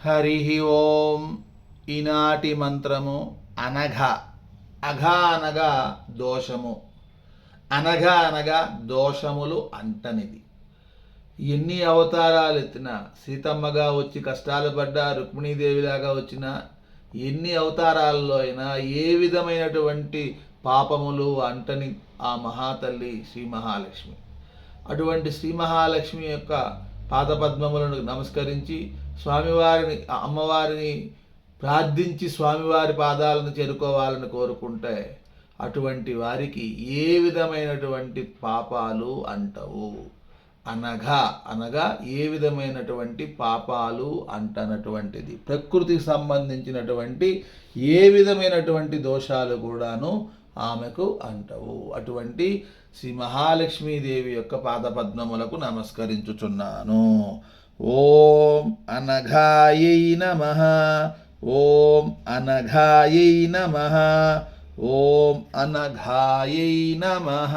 హరి ఓం. ఈనాటి మంత్రము అనఘ. అఘ అనగా దోషము, అనఘ అనగా దోషములు అంటనిది. ఎన్ని అవతారాలు ఎత్తినా, సీతమ్మగా వచ్చి కష్టాలు పడ్డా, రుక్మిణీదేవిలాగా వచ్చిన ఎన్ని అవతారాల్లో అయినా ఏ విధమైనటువంటి పాపములు అంటని ఆ మహాతల్లి శ్రీ మహాలక్ష్మి. అటువంటి శ్రీ మహాలక్ష్మి యొక్క పాదపద్మములను నమస్కరించి స్వామివారిని, అమ్మవారిని ప్రార్థించి స్వామివారి పాదాలను చేరుకోవాలని కోరుకుంటే అటువంటి వారికి ఏ విధమైనటువంటి పాపాలు అంటవు. అనగా అనగా ఏ విధమైనటువంటి పాపాలు అంటనటువంటిది. ప్రకృతికి సంబంధించినటువంటి ఏ విధమైనటువంటి దోషాలు కూడాను ఆమెకు అంటవు. అటువంటి శ్రీ మహాలక్ష్మీదేవి యొక్క పాదపద్మములకు నమస్కరించుచున్నాను. ఓం అనఘాయై నమః. ఓం అనఘాయై నమః. ఓం అనఘాయై నమః.